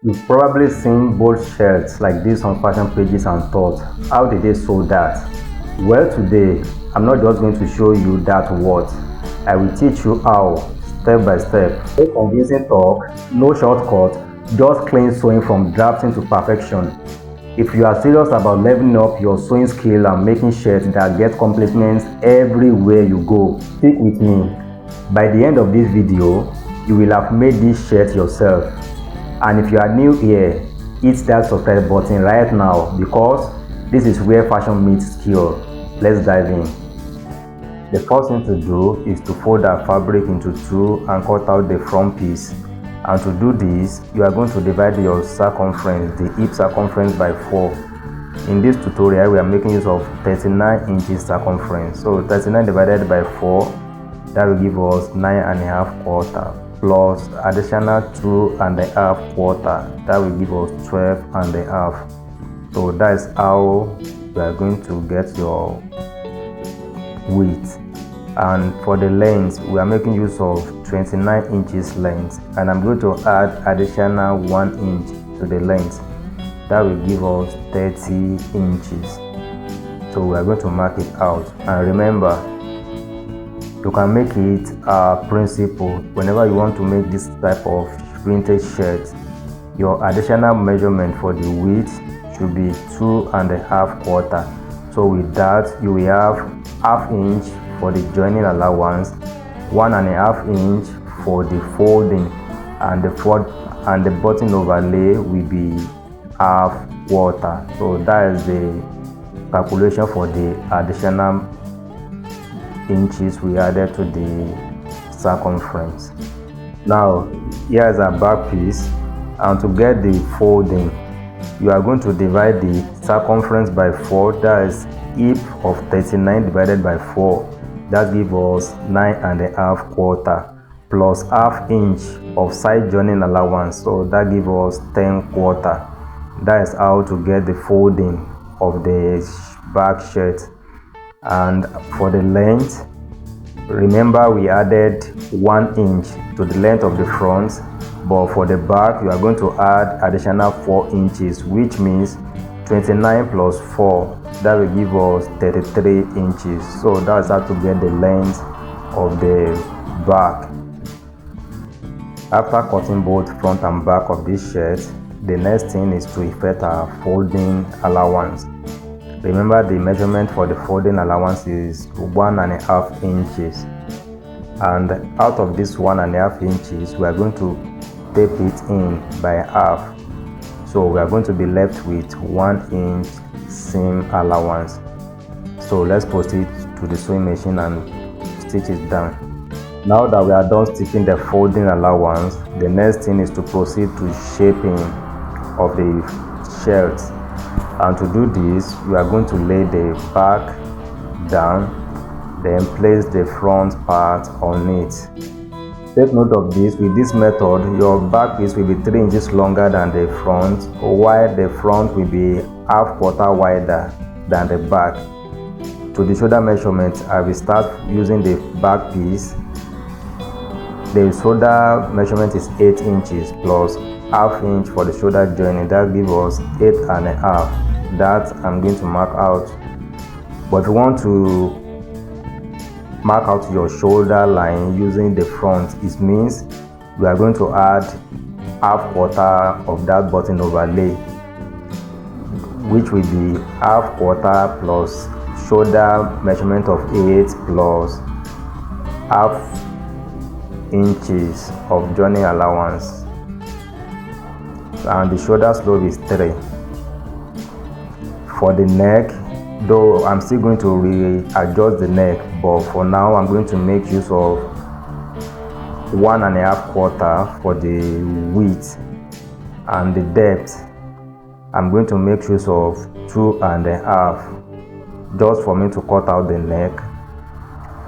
You've probably seen bold shirts like this on fashion pages and thought, how did they sew that? Well, today, I'm not just going to show you that what, I will teach you how, step by step. No convincing talk, no shortcut, just clean sewing from drafting to perfection. If you are serious about leveling up your sewing skill and making shirts that get compliments everywhere you go, stick with me. By the end of this video, you will have made this shirt yourself. And if you are new here, hit that subscribe button right now because this is where fashion meets skill. Let's dive in. The first thing to do is to fold our fabric into two and cut out the front piece. And to do this, you are going to divide your circumference, the hip circumference, by 4. In this tutorial, we are making use of 39 inches circumference. So 39 divided by 4, that will give us 9.5 quarter. Plus additional 2.5 quarter, that will give us 12.5. So that is how you are going to get your width. And for the length, we are making use of 29 inches length, and I'm going to add additional 1 inch to the length. That will give us 30 inches. So we are going to mark it out. And remember, you can make it a principle whenever you want to make this type of vintage shirt. Your additional measurement for the width should be 2.5 quarter. So with that, you will have ½ inch for the joining allowance, 1.5 inch for the folding, and the button overlay will be ½ quarter. So that is the calculation for the additional inches we added to the circumference. Now here is our back piece, and to get the folding, you are going to divide the circumference by 4. That is hip of 39 divided by 4. That gives us 9.5 quarter plus ½ inch of side joining allowance. So that gives us 10 quarter. That is how to get the folding of the back shirt. And for the length, remember we added 1 inch to the length of the front, but for the back you are going to add additional 4 inches, which means 29 plus 4, that will give us 33 inches. So that's how to get the length of the back. After cutting both front and back of this shirt, the next thing is to effect our folding allowance. Remember, the measurement for the folding allowance is 1.5 inches, and out of this 1.5 inches we are going to tape it in by half. So we are going to be left with 1 inch seam allowance. So let's proceed to the sewing machine and stitch it down. Now that we are done stitching the folding allowance, the next thing is to proceed to shaping of the shirt. And to do this, we are going to lay the back down, then place the front part on it. Take note of this, with this method your back piece will be 3 inches longer than the front, while the front will be ½ quarter wider than the back. To the shoulder measurement, I will start using the back piece. The shoulder measurement is 8 inches plus ½ inch for the shoulder joining. That gives us 8.5. That I'm going to mark out. But if you want to mark out your shoulder line using the front, it means we are going to add ½ quarter of that button overlay, which will be ½ quarter plus shoulder measurement of 8 plus ½ inches of joining allowance, and the shoulder slope is 3. For the neck, though I'm still going to readjust the neck, but for now I'm going to make use of 1.5 quarter for the width, and the depth I'm going to make use of 2.5, just for me to cut out the neck.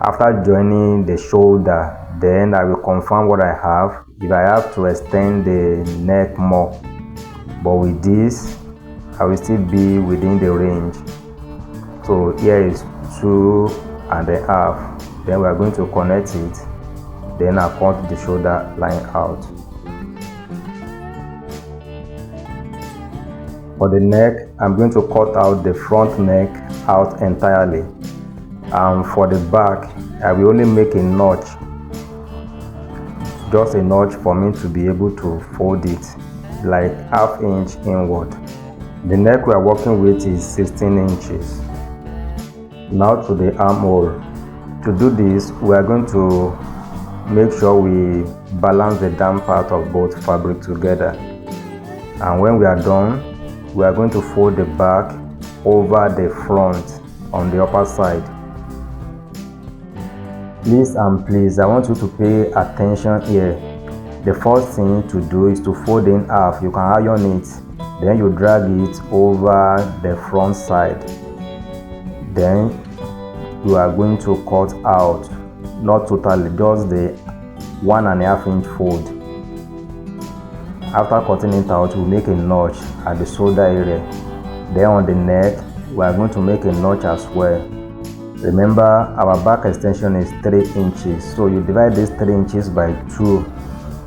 After joining the shoulder, then I will confirm what I have, if I have to extend the neck more, but with this I will still be within the range. So here is 2.5. Then we are going to connect it. Then I cut the shoulder line out. For the neck, I'm going to cut out the front neck out entirely, and for the back I will only make a notch, just a notch for me to be able to fold it like ½ inch inward. The neck we are working with is 16 inches. Now to the armhole. To do this, we are going to make sure we balance the down part of both fabric together, and when we are done, we are going to fold the back over the front on the upper side. Please and please, I want you to pay attention here. The first thing to do is to fold in half. You can iron it, then you drag it over the front side, then you are going to cut out, not totally, just the 1½ inch fold. After cutting it out, we make a notch at the shoulder area. Then on the neck, we are going to make a notch as well. Remember, our back extension is 3 inches, so you divide this 3 inches by 2.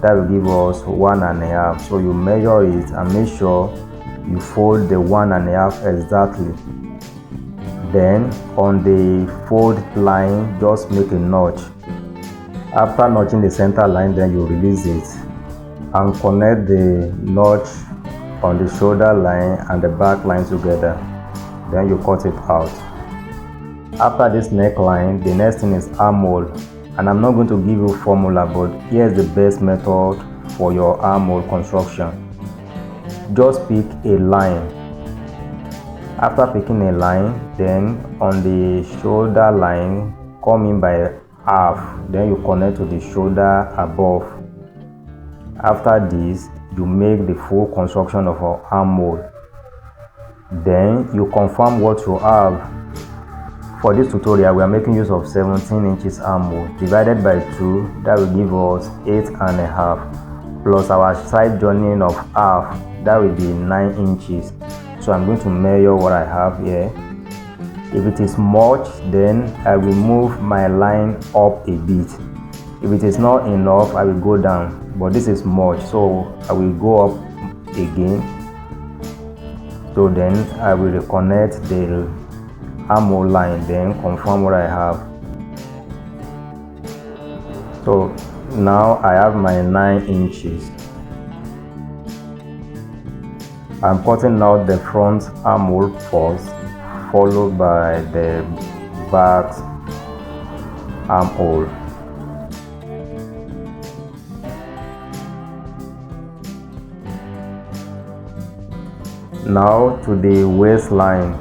That will give us 1½. So you measure it and make sure you fold the 1½ exactly. Then on the fold line, just make a notch. After notching the center line, then you release it and connect the notch on the shoulder line and the back line together. Then you cut it out. After this neckline, the next thing is armhole, and I'm not going to give you formula, but here's the best method for your armhole construction. Just pick a line. After picking a line, then on the shoulder line, come in by half, then you connect to the shoulder above. After this, you make the full construction of our armhole. Then you confirm what you have. For this tutorial, we are making use of 17 inches armhole divided by 2. That will give us 8½, plus our side joining of half, that will be 9 inches. So I'm going to measure what I have here. If it is much, then I will move my line up a bit. If it is not enough, I will go down, but this is much, so I will go up again. So then I will reconnect the armhole line, then confirm what I have. So now I have my 9 inches. I'm cutting out the front armhole first, followed by the back armhole. Now to the waistline.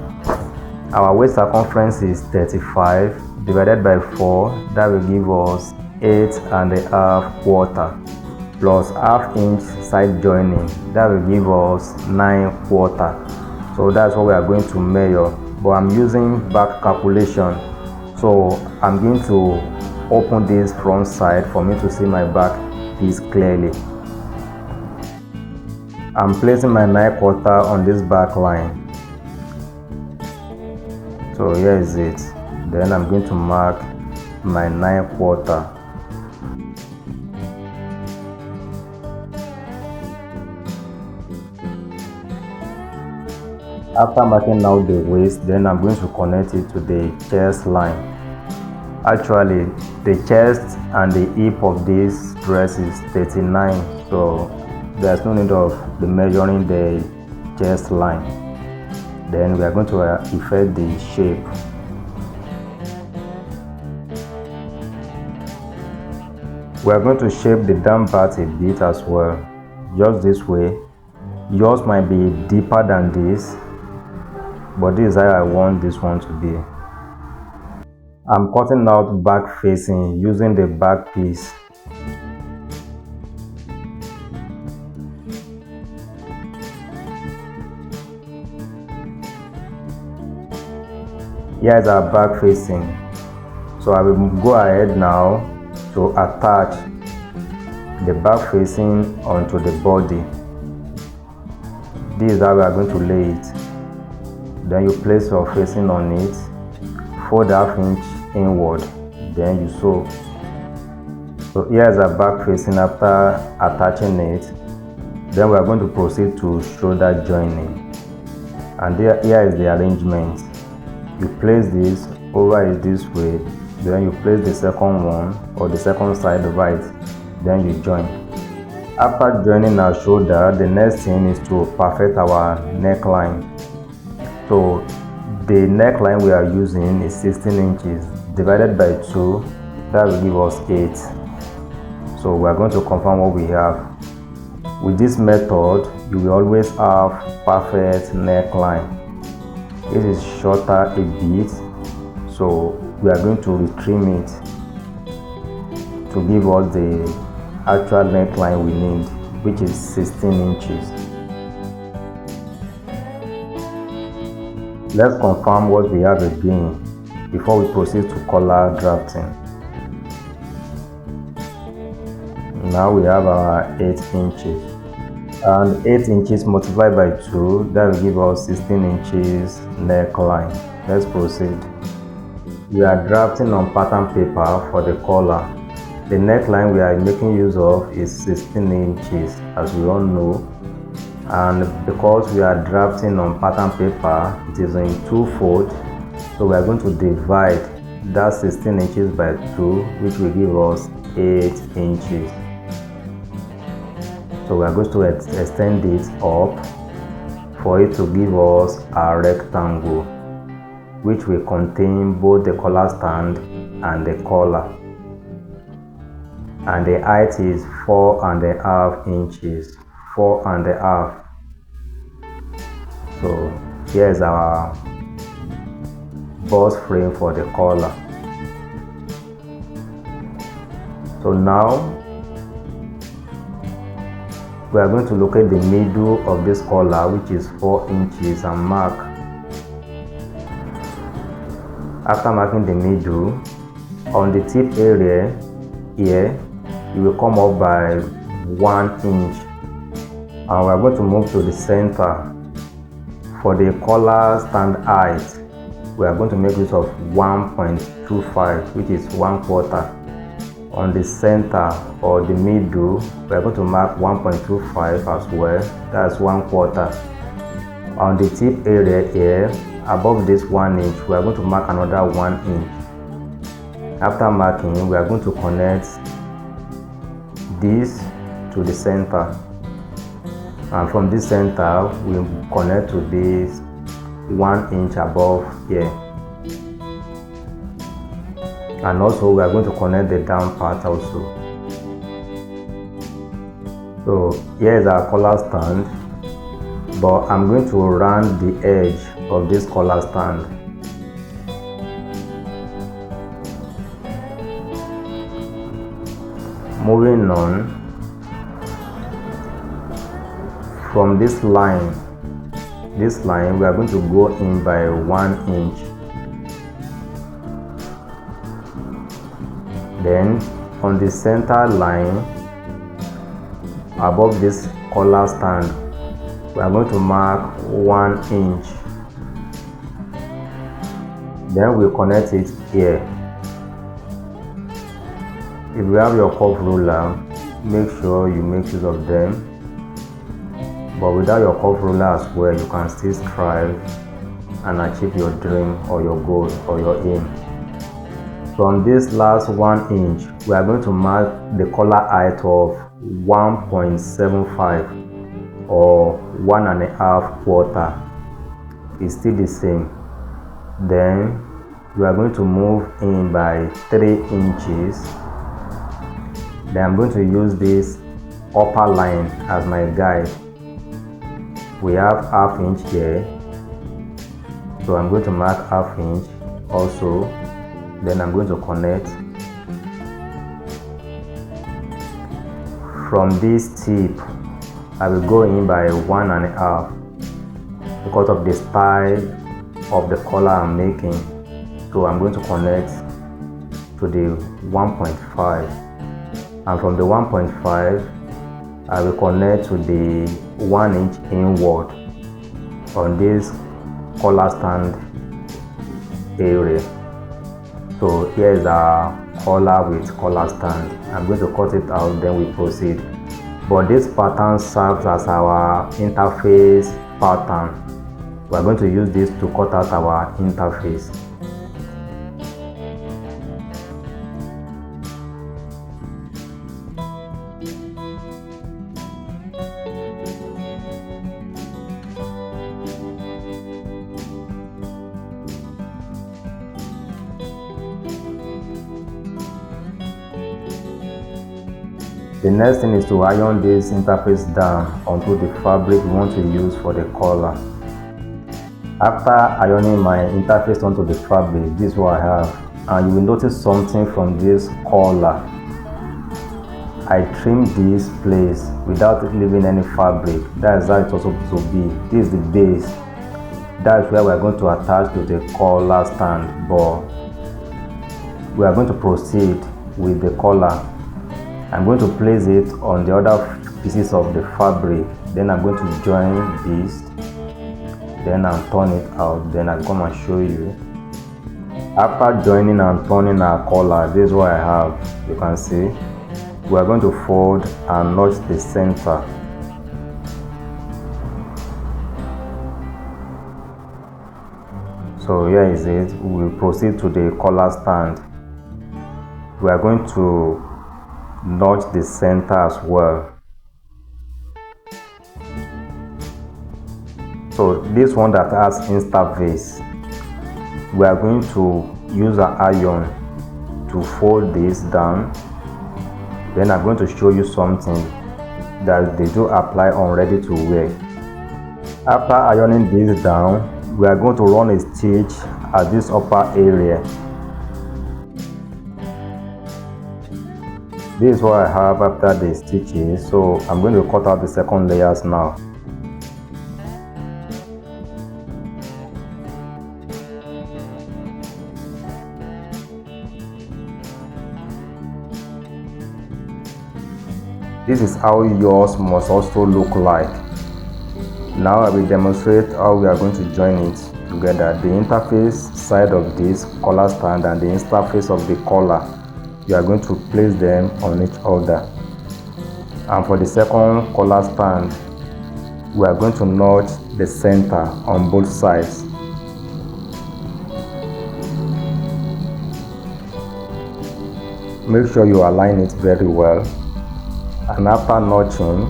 Our waist circumference is 35 divided by 4. That will give us 8½, plus ½ inch side joining. That will give us 9/4. So that's what we are going to measure. But I'm using back calculation, so I'm going to open this front side for me to see my back piece clearly. I'm placing my 9/4 on this back line. So here is it. Then I'm going to mark my 9/4. After marking out the waist, then I'm going to connect it to the chest line. Actually, the chest and the hip of this dress is 39, so there's no need of the measuring the chest line. Then we are going to effect the shape. We are going to shape the down part a bit as well, just this way. Yours might be deeper than this, but this is how I want this one to be. I'm cutting out back facing using the back piece. Here is our back facing. So I will go ahead now to attach the back facing onto the body. This is how we are going to lay it. Then you place your facing on it, fold ½ inch inward, then you sew. So here is our back facing after attaching it. Then we are going to proceed to shoulder joining. And here is the arrangement. You place this over it this way, then you place the second one or the second side right, then you join. After joining our shoulder, the next thing is to perfect our neckline. So the neckline we are using is 16 inches divided by 2, that will give us 8. So we are going to confirm what we have. With this method, you will always have perfect neckline. It is shorter a bit, so we are going to retrim it to give us the actual neckline we need, which is 16 inches. Let's confirm what we have again before we proceed to collar drafting. Now we have our 8 inches, and 8 inches multiplied by 2, that will give us 16 inches neckline. Let's proceed. We are drafting on pattern paper for the collar. The neckline we are making use of is 16 inches, as we all know, and because we are drafting on pattern paper, it is in 2 folds, so we are going to divide that 16 inches by 2, which will give us 8 inches. So we are going to extend it up for it to give us a rectangle, which will contain both the collar stand and the collar. And the height is 4.5 inches. 4.5. So here's our bust frame for the collar. So now we are going to locate the middle of this collar, which is 4 inches, and mark. After marking the middle, on the tip area here, you will come up by 1 inch, and we are going to move to the center. For the collar stand height, we are going to make use of 1.25, which is 1/4. On the center or the middle, we are going to mark 1.25 as well, that's 1/4. On the tip area here, above this 1 inch, we are going to mark another 1 inch. After marking, we are going to connect this to the center, and from this center we connect to this 1 inch above here, and also we are going to connect the down part also. So here is our collar stand, but I'm going to round the edge of this collar stand. Moving on, from this line we are going to go in by 1 inch. Then on the center line above this collar stand, we are going to mark 1 inch. Then we'll connect it here. If you have your curve ruler, make sure you make use of them, but without your curve ruler as well, you can still strive and achieve your dream or your goal or your aim. From this last 1 inch, we are going to mark the collar height of 1.75 or 1.5/4. It's still the same. Then we are going to move in by 3 inches. Then I'm going to use this upper line as my guide. We have 1/2 inch here, so I'm going to mark 1/2 inch also. Then I'm going to connect. From this tip, I will go in by 1.5 because of the style of the collar I'm making. So I'm going to connect to the 1.5, and from the 1.5 I will connect to the 1 inch inward on this collar stand area. So here is our collar with collar stand. I'm going to cut it out, then we proceed. But this pattern serves as our interface pattern. We are going to use this to cut out our interface. The next thing is to iron this interface down onto the fabric we want to use for the collar. After ironing my interface onto the fabric, this is what I have, and you will notice something from this collar. I trimmed this place without leaving any fabric. That is how it's supposed to be. This is the base. That is where we are going to attach to the collar stand, but we are going to proceed with the collar. I'm going to place it on the other pieces of the fabric, then I'm going to join this, then I'll turn it out, then I'll come and show you. After joining and turning our collar, this is what I have. You can see we are going to fold and notch the center. So here is it. We will proceed to the collar stand. We are going to notch the center as well. So this one that has interface, we are going to use an iron to fold this down. Then I'm going to show you something that they do apply on ready to wear. After ironing this down, we are going to run a stitch at this upper area. This is what I have after the stitches, so I'm going to cut out the second layers now. This is how yours must also look like. Now I will demonstrate how we are going to join it together. The interface side of this collar stand and the interface of the collar, you are going to place them on each other. And for the second collar stand, we are going to notch the center on both sides. Make sure you align it very well. And after notching,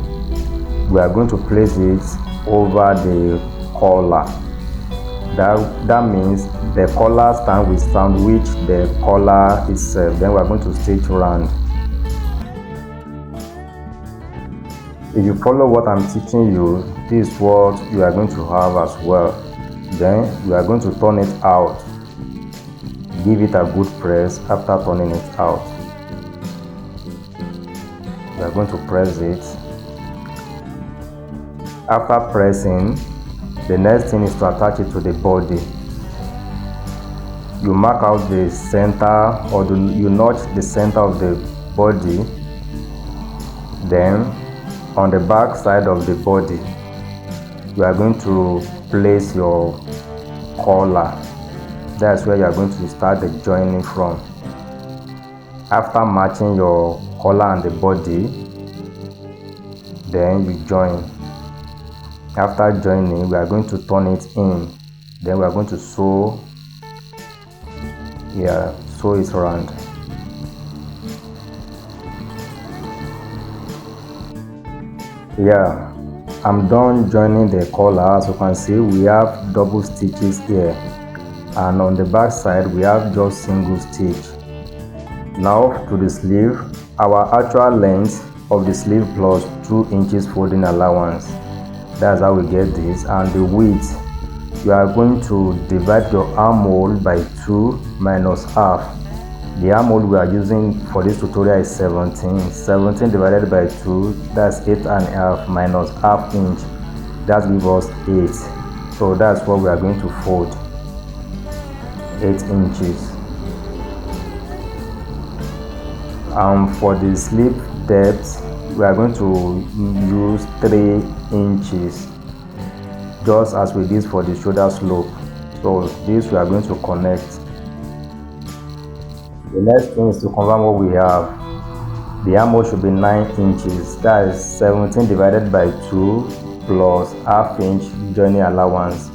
we are going to place it over the collar. That means the collar stand will sandwich the collar itself. Then we are going to stitch round. If you follow what I'm teaching you, this is what you are going to have as well. Then we are going to turn it out. Give it a good press after turning it out. We are going to press it. After pressing, the next thing is to attach it to the body. You mark out the center, or you notch the center of the body. Then on the back side of the body, you are going to place your collar. That's where you are going to start the joining from. After matching your collar and the body, then you join. After joining, we are going to turn it in. Then we are going to sew it around. Yeah, I'm done joining the collar. As you can see, we have double stitches here, and on the back side we have just single stitch. Now to the sleeve. Our actual length of the sleeve plus 2 inches folding allowance. That's how we get this. And the width, you are going to divide your armhole by 2 minus half. The armhole we are using for this tutorial is 17. 17 divided by 2, that's 8.5 minus half inch. That gives us 8. So that's what we are going to fold. 8 inches. For the sleeve depth, we are going to use 3 inches, just as we did for the shoulder slope. So this we are going to connect. The next thing is to confirm what we have. The armhole should be 9 inches. That is 17 divided by 2 plus half inch joining allowance.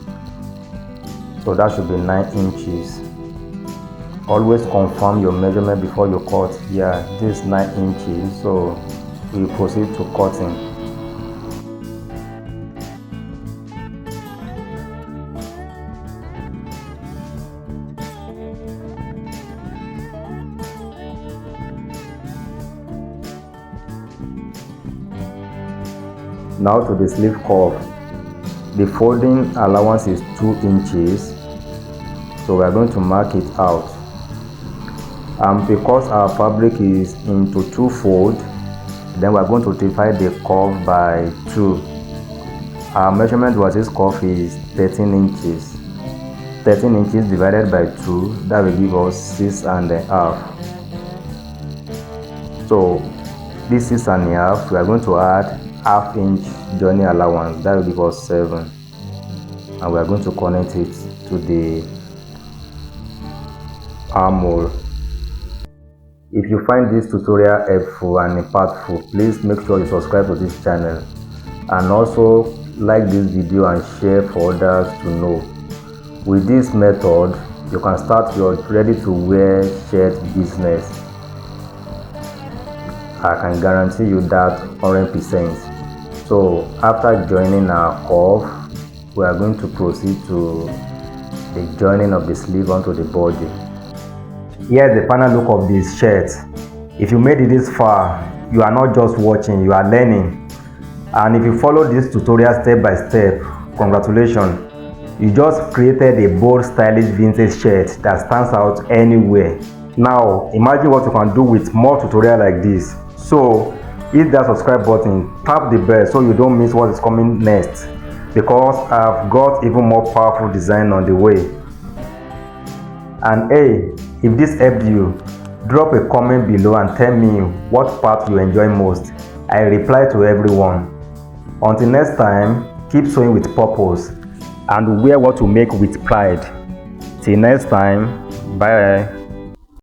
So that should be 9 inches. Always confirm your measurement before you cut. Yeah, this is 9 inches, so we proceed to cutting. Now to the sleeve cuff. The folding allowance is 2 inches, so we are going to mark it out. And because our fabric is into 2 fold, then we are going to divide the cuff by 2. Our measurement for this cuff is 13 inches. 13 inches divided by 2, that will give us 6.5. So this 6.5, we are going to add ½ inch joining allowance, that will give us 7, and we are going to connect it to the armhole. If you find this tutorial helpful and impactful, please make sure you subscribe to this channel, and also like this video and share for others to know. With this method, you can start your ready to wear shirt business. I can guarantee you that 100%. So after joining our cuff, we are going to proceed to the joining of the sleeve onto the body. Here's the final look of this shirt. If you made it this far, you are not just watching, you are learning. And if you follow this tutorial step by step, congratulations, you just created a bold, stylish vintage shirt that stands out anywhere. Now imagine what you can do with more tutorials like this. So hit that subscribe button, tap the bell so you don't miss what is coming next, because I've got even more powerful design on the way. And hey, if this helped you, drop a comment below and tell me what part you enjoy most. I reply to everyone. Until next time, keep sewing with purpose and wear what you make with pride. Till next time, bye.